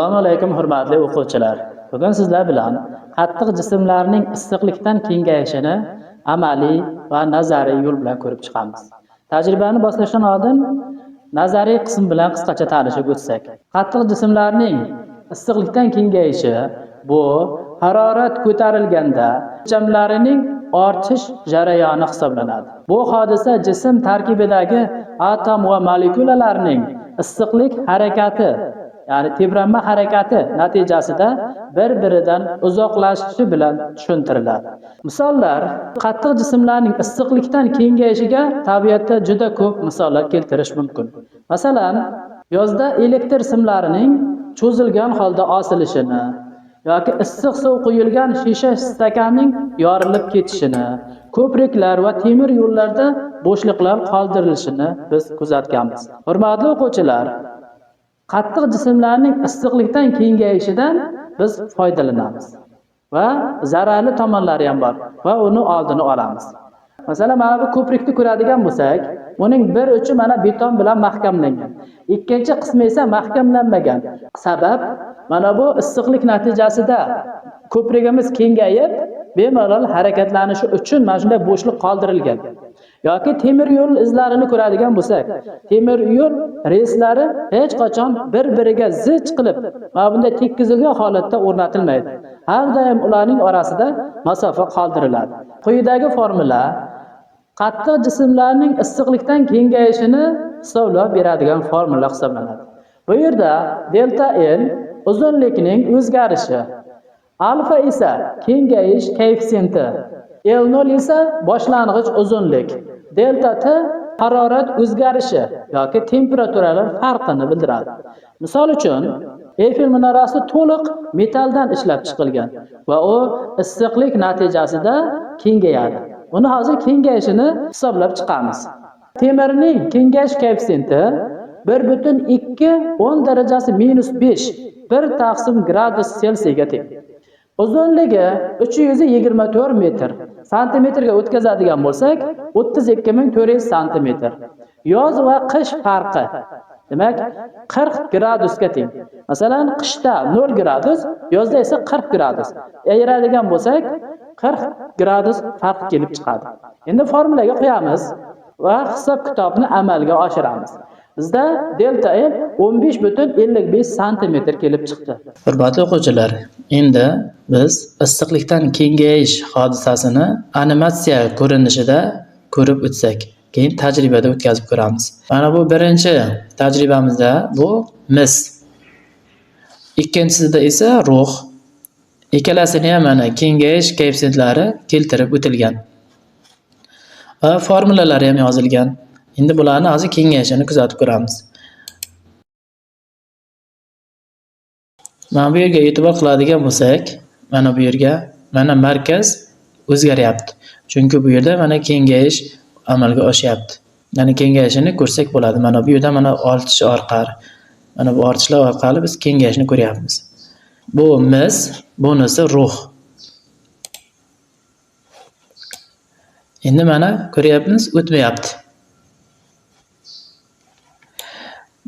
Assalomu alaykum hurmatli o'quvchilar. Bugun sizlar bilan qattiq jismlarning issiqlikdan kengayishini amaliy va nazariy yo'l bilan ko'rib chiqamiz. Tajribani boshlashdan oldin nazariy qism bilan qisqacha tanishib o'tsak. Qattiq jismlarning issiqlikdan kengayishi bu harorat ko'tarilganda o'lchamlarining ortish jarayoni hisoblanadi. Bu hodisa jism tarkibidagi atom va molekulalarning issiqlik harakati ya'ni tebranma harakati natijasida bir-biridan uzoqlashishi bilan tushuntiriladi. Misollar qattiq jismlarning issiqlikdan kengayishiga tabiatda juda ko'p misollar keltirish mumkin. Masalan, yozda elektr simlarining cho'zilgan holda osilishini yoki issiq suv quyilgan shisha stakanning yorilib ketishini, ko'priklar va temir yo'llarda bo'shliqlar qoldirilishini biz kuzatganmiz. Hurmatli o'quvchilar, qattiq jismlarning issiqlikdan kengayishidan biz foydalanamiz va zararli tomonlari ham bor va uni oldini olamiz. Masalan, mana bu ko'prikni ko'radigan bo'lsak, uning bir uchi mana beton bilan mahkamlangan. Ikkinchi qismi esa mahkamlanmagan. Sabab mana bu issiqlik natijasida ko'prigimiz kengayib, bemalol harakatlanishi uchun mana shunday bo'shliq qoldirilgan. Yoki temir yo'l izlarini ko'radigan bo'lsak, temir yo'l relslari hech qachon bir-biriga zich qilib, mana bunday tekkizilgan holatda o'rnatilmaydi. Har doim ularning orasida masofa qoldiriladi. Quyidagi formula qattiq jismlarning issiqlikdan kengayishini hisoblab beradigan formula hisoblanadi. Bu yerda delta L uzunlikning o'zgarishi, alfa esa kengayish koeffitsiyenti, L0 esa boshlang'ich uzunlik, delta T harorat o'zgarishi yoki temperaturalar farqini bildiradi. Misol uchun, Eyfel minorasi to'liq metalldan ishlab chiqilgan va u issiqlik natijasida kengayadi. Uni hozir kengayishini hisoblab chiqamiz. Temirning kengayish koeffitsiyenti 1,2 darajasi -5 1 taqsim gradus Selsiyaga teng. Uzunligi 324 metr. Santimetrga o'tkazadigan bo'lsak, 32400 santimetr. Yoz va qish farqi, demak 40 gradusga teng. Masalan, qishda 0 gradus, yozda esa 40 gradus. Ayiradigan bo'lsak, 40 gradus farq kelib chiqadi. Endi formulaga qo'yamiz va hisob-kitobni amalga oshiramiz. Bizda delta L 15,55 santimetr kelib chiqdi. Hurmatli o'quvchilar, endi biz issiqlikdan kengayish hodisasini animatsiya ko'rinishida ko'rib o'tsak, keyin tajribada o'tkazib ko'ramiz. Mana bu birinchi tajribamizda bu mis. Ikkinchisida esa ruh. Ikkalasini ham mana kengayish koeffitsiyentlari keltirib o'tilgan. Va formulalari ham yozilgan. Endi bularni hozir kengayishini kuzatib ko'ramiz. Mana bu yerga e'tibor qiladigan bo'lsak, mana bu yerga mana markaz o'zgaryapti. Chunki bu yerda mana kengayish amalga oshyapti. Ya'ni kengayishini ko'rsak bo'ladi. Mana bu yerda mana ortish orqali, mana bu ortishlar orqali biz kengayishni ko'ryapmiz. Bu mis, bunisi ruh. Endi mana ko'ryapmiz, o'tmayapti.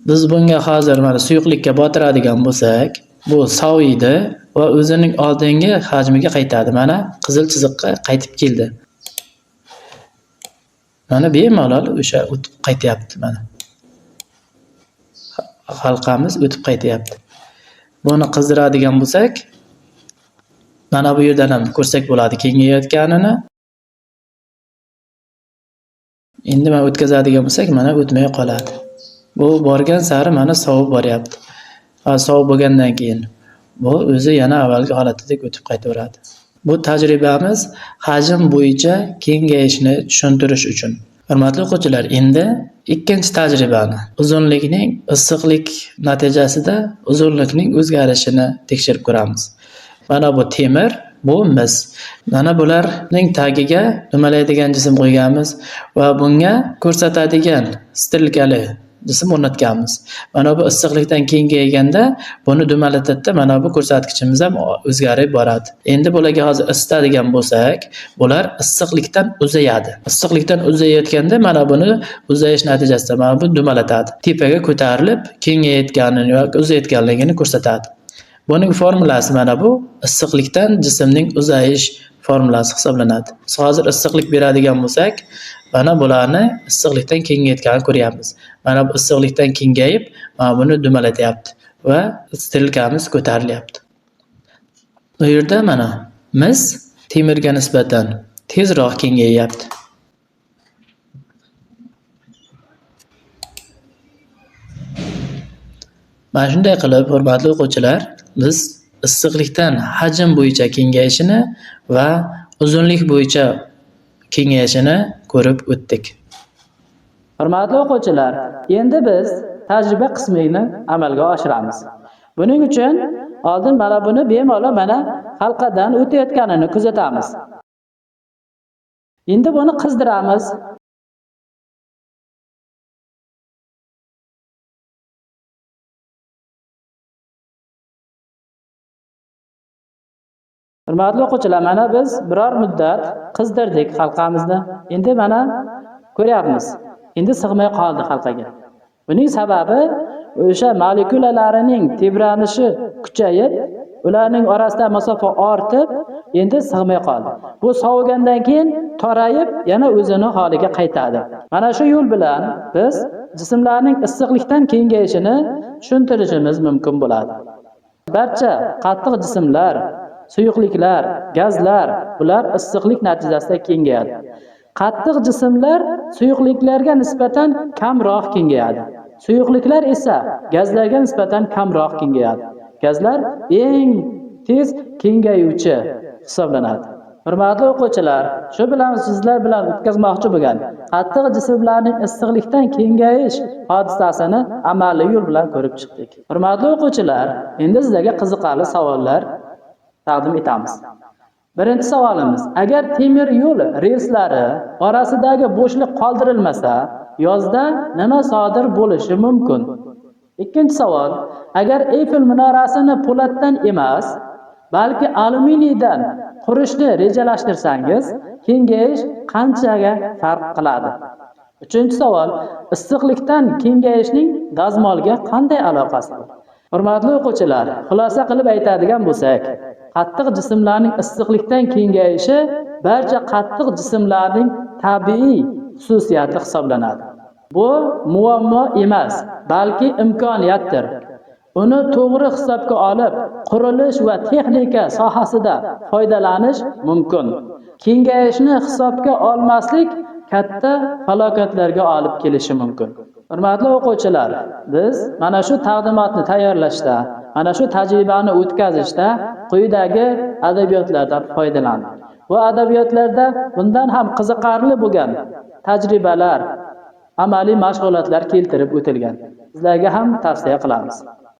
Biz bunga hozir mana suyuqlikka botiradigan bo'lsak, bu soviydi va o'zining oldingi hajmiga qaytadi. Mana qizil chiziqqa qaytib keldi. Mana bemalol o'sha o'tib qaytyapti mana. Halqamiz o'tib qaytyapti. Buni qizdiradigan bo'lsak, mana bu yerdan ham ko'rsak bo'ladi kengayayotganini. Endi mana o'tkazadigan bo'lsak, mana o'tmay qoladi. Bu borgan sari mana sovib boryapti. Sovib bo'lgandan keyin bu o'zi yana avvalgi holatidek o'tib qaytaveradi. Bu tajribamiz hajm bo'yicha kengayishni tushuntirish uchun. Hurmatli o'quvchilar, endi ikkinchi tajribani, uzunlikning issiqlik natijasida uzunlikning o'zgarishini tekshirib ko'ramiz. Mana bu temir, bu mis. Mana bularning tagiga dumalaydigan jism qo'yganmiz va bunga ko'rsatadigan stilkali jism o'rnatganmiz. Mana bu issiqlikdan kengayganda buni dumalatadi, mana bu ko'rsatkichimiz ham o'zgarib boradi. Endi bularga hozir isitadigan bo'lsak, bular issiqlikdan uzayadi. Issiqlikdan uzayayotganda mana buni uzayish natijasida mana bu dumalatadi. Tepaga ko'tarilib, kengayayotganini yoki uzayotganligini ko'rsatadi. Buning formulasi mana bu issiqlikdan jismning uzayish formulasi hisoblanadi. Biz hozir issiqlik beradigan bo'lsak, mana bularni issiqlikdan kengayotganini ko'ryapmiz. Mana bu issiqlikdan kengayib, mana buni dumalatyapti va stilkamiz ko'tarilyapti. Bu yerda mana mis temirga nisbatan tezroq kengayapti. Mana shunday qilib, hurmatli o'quvchilar, biz issiqlikdan hajm bo'yicha kengayishini va uzunlik bo'yicha kengayishini ko'rib o'tdik. Hurmatli o'quvchilar, endi biz tajriba qismini amalga oshiramiz. Buning uchun oldin mana buni bemalol mana halqadan o'tayotganini kuzatamiz. Endi buni qizdiramiz. Hurmatli o'quvchilar, mana biz biror muddat qizdirdik halqamizni. Endi mana ko'ryapmiz. Endi sig'may qoldi halqaga. Buning sababi o'sha molekulalarining tebranishi kuchayib, ularning orasida masofa ortib, endi sig'may qoldi. Bu sovigandan keyin torayib, yana o'zini holiga qaytadi. Mana shu yo'l bilan biz jismlarning issiqlikdan kengayishini tushuntirishimiz mumkin bo'ladi. Barcha qattiq jismlar, suyuqliklar, gazlar, bular issiqlik natijasida kengayadi. Qattiq jismlar suyuqliklarga nisbatan kamroq kengayadi. Suyuqliklar esa gazlarga nisbatan kamroq kengayadi. Gazlar eng tez kengayuvchi hisoblanadi. Hurmatli o'quvchilar, shu bilan sizlar bilan o'tkazmoqchi bo'lgan qattiq jismlarning issiqlikdan kengayish hodisasini amaliy yo'l bilan ko'rib chiqdik. Hurmatli o'quvchilar, endi sizlarga qiziqarli savollar taqdim etamiz. Birinchi savolimiz: agar temir yo'l relslari orasidagi bo'shliq qoldirilmasa, yozda nima sodir bo'lishi mumkin? Ikkinchi savol: agar Eyfel minorasini po'latdan emas, balki alyuminiydan qurishni rejalashtirsangiz, kengayish qanchaga farq qiladi? Uchinchi savol: issiqlikdan kengayishning dazmolga qanday aloqasi bor? Hurmatli o'quvchilar, xulosa qilib aytadigan bo'lsak, qattiq jismlarning issiqlikdan kengayishi barcha qattiq jismlarning tabiiy xususiyati hisoblanadi. Bu muammo emas, balki imkoniyatdir. Uni to'g'ri hisobga olib, qurilish va texnika sohasida foydalanish mumkin. Kengayishni hisobga olmaslik katta falokatlarga olib kelishi mumkin. Hurmatli o'quvchilar, biz mana shu taqdimotni tayyorlashda, mana shu tajribani o'tkazishda quyidagi adabiyotlardan foydalandik. Bu adabiyotlarda bundan ham qiziqarli bo'lgan tajribalar, amaliy mashg'ulotlar keltirib o'tilgan. Sizlarga ham tavsiya qilamiz.